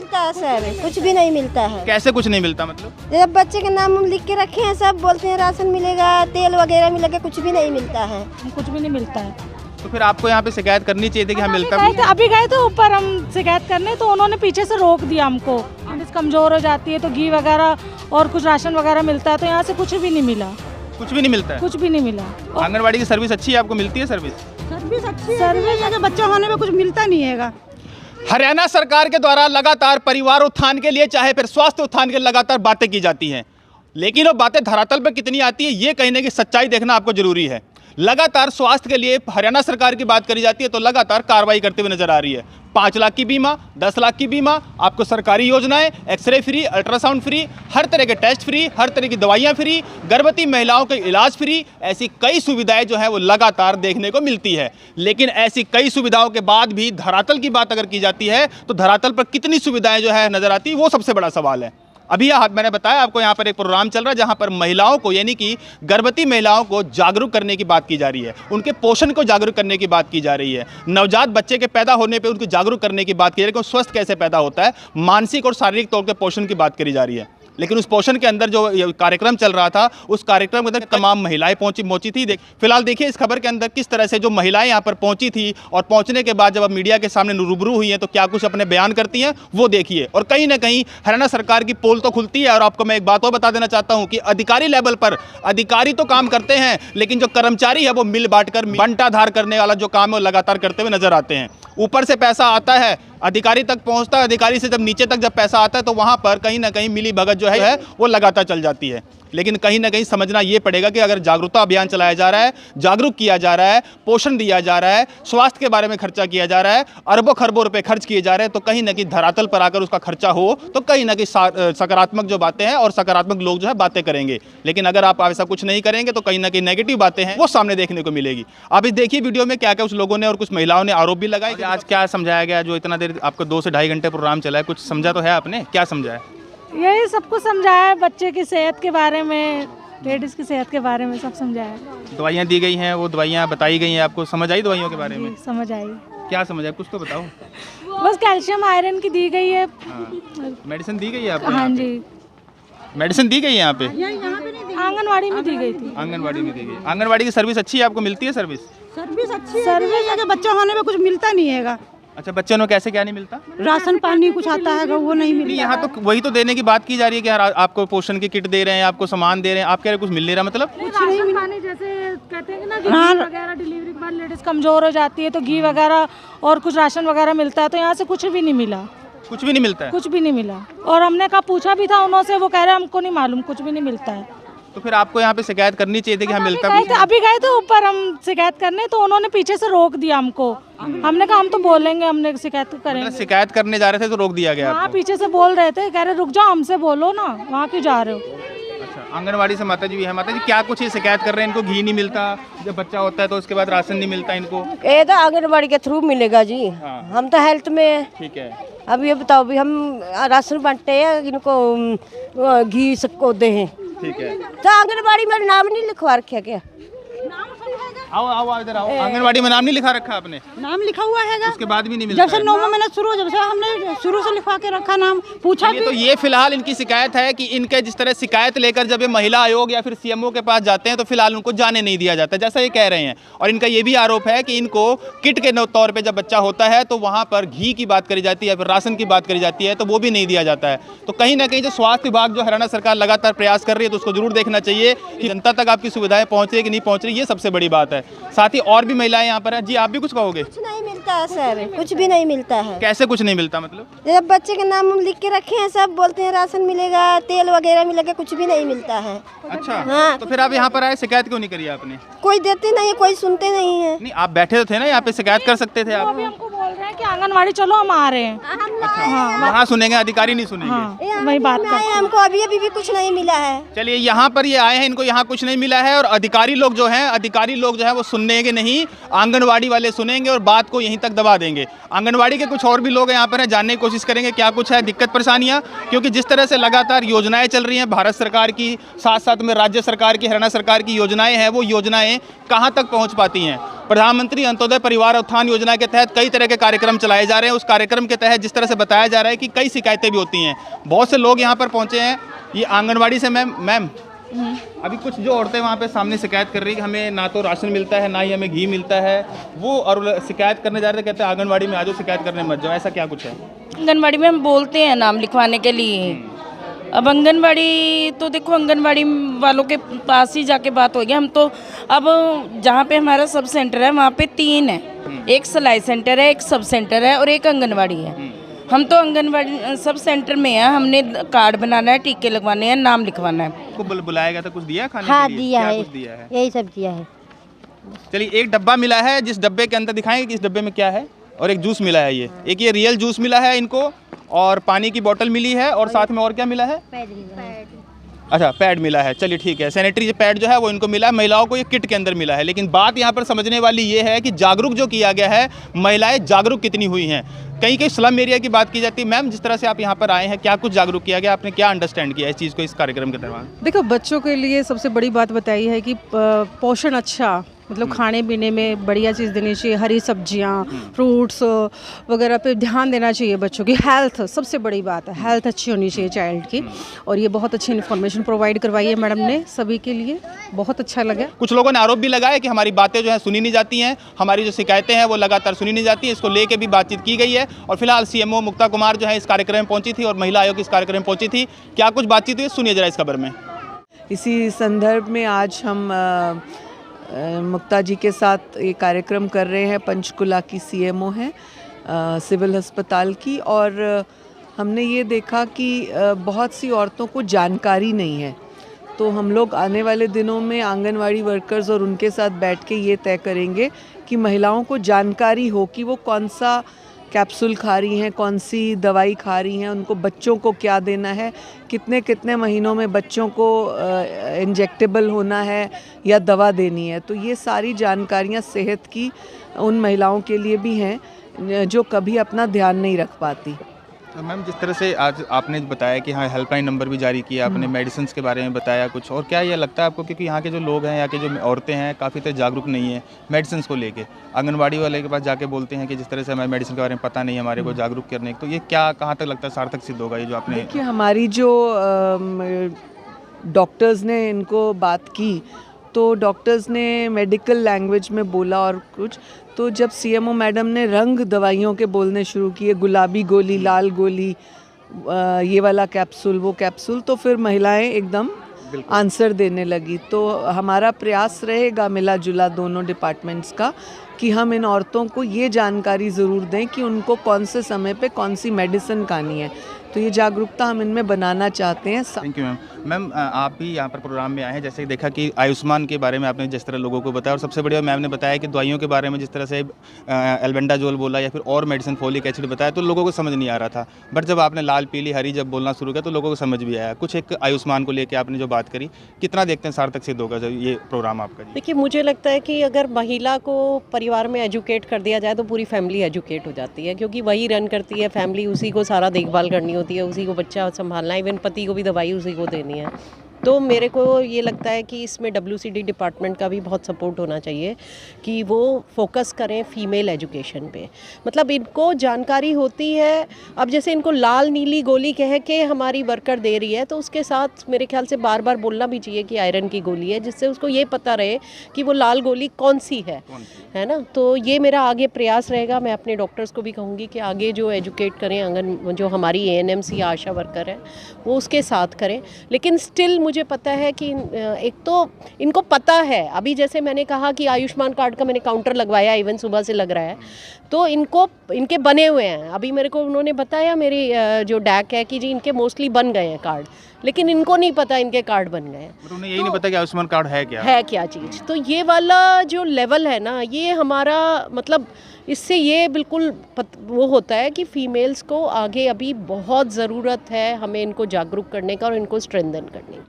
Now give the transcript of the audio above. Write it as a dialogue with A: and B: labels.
A: मिलता है सर, कुछ भी नहीं मिलता है।
B: कैसे कुछ नहीं मिलता मतलब?
A: जब बच्चे के नाम हम लिख के रखे हैं, सब बोलते हैं राशन मिलेगा, तेल वगैरह मिलेगा, कुछ भी नहीं मिलता है।
C: कुछ भी नहीं मिलता है।
B: तो फिर आपको यहाँ पे शिकायत करनी चाहिए थी कि हाँ मिलता भी है।
C: अभी गए तो ऊपर हम शिकायत करने, तो उन्होंने पीछे से रोक दिया हमको। पुलिस कमजोर हो जाती है तो घी वगैरह और कुछ राशन वगैरह मिलता है, तो यहाँ से कुछ भी नहीं मिला।
B: कुछ भी नहीं मिलता है?
C: कुछ भी नहीं मिला।
B: आंगनबाड़ी की सर्विस अच्छी है, आपको मिलती है सर्विस?
C: सर्विस अगर बच्चा होने में कुछ मिलता नहीं है।
B: हरियाणा सरकार के द्वारा लगातार परिवार उत्थान के लिए चाहे फिर स्वास्थ्य उत्थान के लिए लगातार बातें की जाती हैं, लेकिन वो बातें धरातल पर कितनी आती है ये कहने की सच्चाई देखना आपको जरूरी है। लगातार स्वास्थ्य के लिए हरियाणा सरकार की बात करी जाती है तो लगातार कार्रवाई करते हुए नजर आ रही है। 5 लाख की बीमा, 10 लाख की बीमा, आपको सरकारी योजनाएं, एक्सरे फ्री, अल्ट्रासाउंड फ्री, हर तरह के टेस्ट फ्री, हर तरह की दवाइयां फ्री, गर्भवती महिलाओं के इलाज फ्री, ऐसी कई सुविधाएं जो है वो लगातार देखने को मिलती है। लेकिन ऐसी कई सुविधाओं के बाद भी धरातल की बात अगर की जाती है तो धरातल पर कितनी सुविधाएं जो है नजर आती है वो सबसे बड़ा सवाल है। अभी मैंने बताया आपको यहाँ पर एक प्रोग्राम चल रहा है जहाँ पर महिलाओं को यानी कि गर्भवती महिलाओं को जागरूक करने की बात की जा रही है, उनके पोषण को जागरूक करने की बात की जा रही है, नवजात बच्चे के पैदा होने पे उनको जागरूक करने की बात की जा रही है कि स्वस्थ कैसे पैदा होता है, मानसिक और शारीरिक तौर पर पोषण की बात करी जा रही है। लेकिन उस पोषण के अंदर जो कार्यक्रम चल रहा था उस कार्यक्रम के अंदर तमाम महिलाएं पहुंची थी। फिलहाल देखिए इस खबर के अंदर किस तरह से जो महिलाएं यहां पर पहुंची थी और पहुंचने के बाद जब अब मीडिया के सामने रूबरू हुई हैं तो क्या कुछ अपने बयान करती हैं वो देखिए। और कहीं ना कहीं हरियाणा सरकार की पोल तो खुलती है। और आपको मैं एक बात और बता देना चाहता हूं कि अधिकारी लेवल पर अधिकारी तो काम करते हैं, लेकिन जो कर्मचारी है वो मिल बांटकर बंटाधार करने वाला जो काम है वो लगातार करते हुए नजर आते हैं। ऊपर से पैसा आता है, अधिकारी तक पहुंचता है, अधिकारी से जब नीचे तक जब पैसा आता है तो वहां पर कहीं ना कहीं मिली भगत जो है वो लगातार चल जाती है। लेकिन कहीं ना कहीं समझना ये पड़ेगा कि अगर जागरूकता अभियान चलाया जा रहा है, जागरूक किया जा रहा है, पोषण दिया जा रहा है, स्वास्थ्य के बारे में खर्चा किया जा रहा है, अरबों खरबों रुपए खर्च किए जा रहे हैं, तो कहीं ना कहीं धरातल पर आकर उसका खर्चा हो तो कहीं ना कहीं सकारात्मक जो बातें हैं और सकारात्मक लोग जो है बातें करेंगे। लेकिन अगर आप ऐसा कुछ नहीं करेंगे तो कहीं ना कहीं नेगेटिव बातें हैं वो सामने देखने को मिलेगी। आप इस देखिए वीडियो में क्या क्या उस लोगों ने और कुछ महिलाओं ने आरोप भी लगाए। आज क्या समझाया गया जो इतना देर आपको 2 से ढाई घंटे प्रोग्राम चला है, कुछ समझा तो है आपने? क्या समझा है?
C: यही सब कुछ समझाया है, बच्चे की सेहत के बारे में, लेडीज की सेहत के बारे में सब समझाया है।
B: दवाइयाँ दी गई हैं, वो दवाइयाँ बताई गई हैं, आपको समझ आई दवाइयों के बारे में?
C: समझ आई।
B: क्या समझ आया कुछ तो बताओ।
C: बस कैल्शियम आयरन की दी गई है।
B: मेडिसिन दी गई है आपको?
C: हाँ जी,
B: मेडिसिन दी गई है यहाँ पे?
C: आंगनवाड़ी में दी गई थी।
B: आंगनवाड़ी में दी गई। आंगनवाड़ी की सर्विस अच्छी है, आपको मिलती है सर्विस?
C: सर्विस अगर बच्चा होने में कुछ मिलता नहीं है।
B: अच्छा, बच्चों को कैसे क्या नहीं मिलता?
C: राशन पानी कुछ आता है वो नहीं मिलता।
B: यहाँ तो वही तो देने की बात की जा रही है कि यार आपको पोषण की किट दे रहे हैं, आपको सामान दे रहे हैं, आप कह रहे कुछ मिल नहीं रहा मतलब?
C: राशन पानी जैसे कहते हैं ना घी वगैरह डिलीवरी के बाद लेडीज कमजोर हो जाती है तो घी वगैरह और कुछ राशन वगैरह मिलता है, तो यहाँ से कुछ भी नहीं मिला।
B: कुछ भी नहीं मिलता है?
C: कुछ भी नहीं मिला। और हमने कहा पूछा भी था उन्होंने, वो कह रहे हमको नहीं मालूम, कुछ भी नहीं मिलता है।
B: तो फिर आपको यहाँ पे शिकायत करनी चाहिए थी कि हाँ मिलता भी।
C: अभी गए तो ऊपर हम शिकायत करने, तो उन्होंने पीछे से रोक दिया हमको। हमने कहा हम तो बोलेंगे, हमने शिकायत करेंगे।
B: मतलब शिकायत करने जा रहे थे तो रोक दिया गया?
C: हाँ, पीछे से बोल रहे थे, कह रहे रुक जाओ, हमसे बोलो ना, वहाँ क्यों जा रहे हो?
B: अच्छा, आंगनवाड़ी से माता जी भी है। माता जी क्या कुछ ये शिकायत कर रहे हैं, इनको घी नहीं मिलता, जब बच्चा होता है तो उसके बाद राशन नहीं मिलता इनको?
A: ये तो आंगनबाड़ी के थ्रू मिलेगा जी।
B: हाँ।
A: हम तो हेल्थ में।
B: ठीक है।
A: अब ये बताओ भी हम राशन बांटते हैं, इनको घी सबको दे हैं।
B: ठीक है।
A: तो आंगनबाड़ी में नाम नहीं लिखवा रखा क्या?
B: आओ आओ इधर आओ। आंगनवाड़ी में नाम नहीं लिखा रखा आपने?
C: नाम लिखा हुआ है,
B: उसके बाद भी नहीं मिलता?
C: जब से 9वां महीना शुरू हो, जब से हमने शुरू से लिखवा के रखा, नाम पूछा भी।
B: तो ये फिलहाल इनकी शिकायत है कि इनके जिस तरह शिकायत लेकर जब ये महिला आयोग या फिर सीएमओ के पास जाते हैं तो फिलहाल उनको जाने नहीं दिया जाता, जैसा ये कह रहे हैं। और इनका ये भी आरोप है कि इनको किट के तौर पर जब बच्चा होता है तो वहाँ पर घी की बात करी जाती है, फिर राशन की बात करी जाती है, तो वो भी नहीं दिया जाता है। तो कहीं ना कहीं जो स्वास्थ्य विभाग जो हरियाणा सरकार लगातार प्रयास कर रही है तो उसको जरूर देखना चाहिए कि जनता तक आपकी सुविधाएं पहुँच रही है कि नहीं पहुँच रही, ये सबसे बड़ी बात है। साथ ही और भी महिलाएं यहाँ पर हैं। जी आप भी कुछ कहोगे?
A: कुछ नहीं मिलता है सर, कुछ भी नहीं मिलता है।
B: कैसे कुछ नहीं मिलता मतलब?
A: जब बच्चे के नाम हम लिख के रखे हैं, सब बोलते हैं राशन मिलेगा, तेल वगैरह मिलेगा, कुछ भी नहीं मिलता है।
B: अच्छा।
A: हाँ।
B: तो फिर आप यहाँ पर आए, शिकायत क्यों नहीं करी आपने?
A: कोई देते नहीं, कोई सुनते नहीं है।
B: नहीं, आप बैठे तो थे ना यहाँ पे, शिकायत कर सकते थे आप।
C: अभी हमको बोल रहे हैं कि आंगनवाड़ी चलो, हम आ रहे हैं।
B: अच्छा, वहाँ सुनेंगे, अधिकारी नहीं सुनेंगे।
C: हाँ, वही बात कर।
A: हमको अभी भी कुछ नहीं मिला है।
B: चलिए, यहाँ पर ये आए हैं, इनको यहाँ कुछ नहीं मिला है और अधिकारी लोग जो है वो सुनेंगे नहीं, आंगनवाड़ी वाले सुनेंगे और बात को यहीं तक दबा देंगे। आंगनवाड़ी के कुछ और भी लोग यहाँ पर हैं, जानने की कोशिश करेंगे क्या कुछ है दिक्कत परेशानियाँ, क्योंकि जिस तरह से लगातार योजनाएं चल रही हैं भारत सरकार की, साथ साथ में राज्य सरकार की, हरियाणा सरकार की योजनाएं हैं, वो योजनाएं कहाँ तक पहुँच पाती हैं। प्रधानमंत्री अंत्योदय परिवार उत्थान योजना के तहत कई तरह के कार्यक्रम चलाए जा रहे हैं। उस कार्यक्रम के तहत जिस तरह से बताया जा रहा है कि कई शिकायतें भी होती हैं। बहुत से लोग यहाँ पर पहुँचे हैं। ये आंगनबाड़ी से मैम अभी कुछ जो औरतें वहाँ पे सामने शिकायत कर रही है कि हमें ना तो राशन मिलता है, ना ही हमें घी मिलता है, वो और शिकायत करने जा रहे थे, कहते हैं आंगनबाड़ी में आ जाओ, शिकायत करने मत जाओ, ऐसा क्या कुछ है?
D: आंगनबाड़ी में हम बोलते हैं नाम लिखवाने के लिए। अब आंगनबाड़ी तो देखो, आंगनबाड़ी वालों के पास ही जाके बात होगी। हम तो अब जहाँ पे हमारा सब सेंटर है वहाँ पे 3 है, एक सिलाई सेंटर है, एक सब सेंटर है और एक आंगनबाड़ी है। हम तो आंगनबाड़ी सब सेंटर में है। हमने कार्ड बनाना है, टीके लगवाने हैं, नाम लिखवाना है।
B: को बुलाया गया था, कुछ दिया खाने
A: हाँ
B: के लिए?
A: दिया
B: क्या
A: है,
B: कुछ दिया है?
A: यही सब दिया है।
B: चलिए, एक डब्बा मिला है, जिस डब्बे के अंदर दिखाएंगे कि इस डब्बे में क्या है, और एक जूस मिला है। एक ये रियल जूस मिला है इनको, और पानी की बोतल मिली है, और साथ में और क्या मिला है? अच्छा, पैड मिला है। चलिए ठीक है, सैनिटरी पैड जो है वो इनको मिला है। महिलाओं को ये किट के अंदर मिला है। लेकिन बात यहाँ पर समझने वाली ये है कि जागरूक जो किया गया है, महिलाएं जागरूक कितनी हुई हैं। कहीं कहीं स्लम एरिया की बात की जाती है। मैम, जिस तरह से आप यहाँ पर आए हैं, क्या कुछ जागरूक किया गया? आपने क्या अंडरस्टैंड किया इस चीज़ को इस कार्यक्रम के दौरान?
E: देखो, बच्चों के लिए सबसे बड़ी बात बताई है कि पोषण अच्छा, मतलब खाने पीने में बढ़िया चीज़ देनी चाहिए। हरी सब्जियां, फ्रूट्स वगैरह पे ध्यान देना चाहिए। बच्चों की हेल्थ सबसे बड़ी बात है, हेल्थ अच्छी होनी चाहिए चाइल्ड की। और ये बहुत अच्छी इन्फॉर्मेशन प्रोवाइड करवाई है मैडम ने सभी के लिए, बहुत अच्छा लगा।
B: कुछ लोगों ने आरोप भी लगाया कि हमारी बातें जो है सुनी नहीं जाती हैं, हमारी जो शिकायतें हैं वो लगातार सुनी नहीं जाती हैं। इसको लेके भी बातचीत की गई है। और फिलहाल सीएमओ मुक्ता कुमार जो है इस कार्यक्रम में पहुंची थी और महिला आयोग इस कार्यक्रम में पहुंची थी। क्या कुछ बातचीत हुई, सुनिए जरा इस खबर में।
F: इसी संदर्भ में आज हम मुक्ता जी के साथ ये कार्यक्रम कर रहे हैं। पंचकुला की सीएमओ हैं सिविल अस्पताल की, और हमने ये देखा कि बहुत सी औरतों को जानकारी नहीं है। तो हम लोग आने वाले दिनों में आंगनवाड़ी वर्कर्स और उनके साथ बैठ के ये तय करेंगे कि महिलाओं को जानकारी हो कि वो कौन सा कैप्सूल खा रही हैं, कौन सी दवाई खा रही हैं, उनको बच्चों को क्या देना है, कितने कितने महीनों में बच्चों को इंजेक्टेबल होना है या दवा देनी है। तो ये सारी जानकारियाँ सेहत की उन महिलाओं के लिए भी हैं जो कभी अपना ध्यान नहीं रख पाती।
B: तो मैम, जिस तरह से आज आपने बताया कि हाँ हेल्पलाइन नंबर भी जारी किया, आपने मेडिसिन के बारे में बताया कुछ, और क्या ये लगता है आपको क्योंकि यहाँ के जो लोग हैं, यहाँ के जो औरतें हैं, काफ़ी तरह जागरूक नहीं है मेडिसिन को लेके? आंगनबाड़ी वाले के पास जाके बोलते हैं कि जिस तरह से हमें मेडिसिन के बारे में पता नहीं है, हमारे को जागरूक करने, तो ये क्या कहाँ तक लगता है सार्थक सिद्ध होगा ये जो आपने?
F: देखिए, हमारी जो डॉक्टर्स ने इनको बात की, तो डॉक्टर्स ने मेडिकल लैंग्वेज में बोला और कुछ, तो जब सीएमओ मैडम ने रंग दवाइयों के बोलने शुरू किए, गुलाबी गोली, लाल गोली, ये वाला कैप्सूल, वो कैप्सूल, तो फिर महिलाएं एकदम आंसर देने लगी। तो हमारा प्रयास रहेगा मिला जुला दोनों डिपार्टमेंट्स का कि हम इन औरतों को ये जानकारी ज़रूर दें कि उनको कौन से समय पे कौन सी मेडिसिन खानी है। तो ये जागरूकता हम इनमें बनाना चाहते हैं।
B: Thank you ma'am. मैम, आप भी यहाँ पर प्रोग्राम में आए हैं, जैसे देखा कि आयुष्मान के बारे में आपने जिस तरह लोगों को बताया, और सबसे बढ़िया मैम ने बताया कि दवाइयों के बारे में जिस तरह से एल्बेंडाजोल बोला या फिर और मेडिसिन फोलिक एसिड बताया, तो लोगों को समझ नहीं आ रहा था। बट जब आपने लाल पीली हरी जब बोलना शुरू किया तो लोगों को समझ भी आया कुछ। एक आयुष्मान को लेकर आपने जो बात करी, कितना देखते हैं सार्थक सिद्ध होगा ये प्रोग्राम आपका?
G: देखिए, मुझे लगता है कि अगर महिला को परिवार में एजुकेट कर दिया जाए तो पूरी फैमिली एजुकेट हो जाती है, क्योंकि वही रन करती है फैमिली, उसी को सारा देखभाल करनी होती है, उसी को बच्चा संभालना है, इवन पति को भी दवाई उसी को देनी है। तो मेरे को ये लगता है कि इसमें WCD डिपार्टमेंट का भी बहुत सपोर्ट होना चाहिए कि वो फोकस करें फीमेल एजुकेशन पे। मतलब इनको जानकारी होती है, अब जैसे इनको लाल नीली गोली कह के हमारी वर्कर दे रही है, तो उसके साथ मेरे ख्याल से बार बार बोलना भी चाहिए कि आयरन की गोली है, जिससे उसको ये पता रहे कि वो लाल गोली कौन सी है ना। तो ये मेरा आगे प्रयास रहेगा। मैं अपने डॉक्टर्स को भी कहूँगी कि आगे जो एजुकेट करें, आंगन जो हमारी ANMs या आशा वर्कर हैं वो उसके साथ करें। लेकिन स्टिल मुझे पता है कि एक तो इनको पता है, अभी जैसे मैंने कहा कि आयुष्मान कार्ड का मैंने काउंटर लगवाया, इवन सुबह से लग रहा है, तो इनके बने हुए हैं। अभी मेरे को उन्होंने बताया, मेरी जो डैक है, कि जी इनके मोस्टली बन गए हैं कार्ड, लेकिन इनको नहीं पता इनके कार्ड बन गए हैं।
B: उन्हें यही नहीं पता कि आयुष्मान कार्ड है क्या
G: चीज़। तो ये वाला जो लेवल है ना, ये हमारा मतलब इससे ये बिल्कुल वो होता है कि फीमेल्स को आगे अभी बहुत ज़रूरत है हमें इनको जागरूक करने का और इनको स्ट्रेंथन करने की।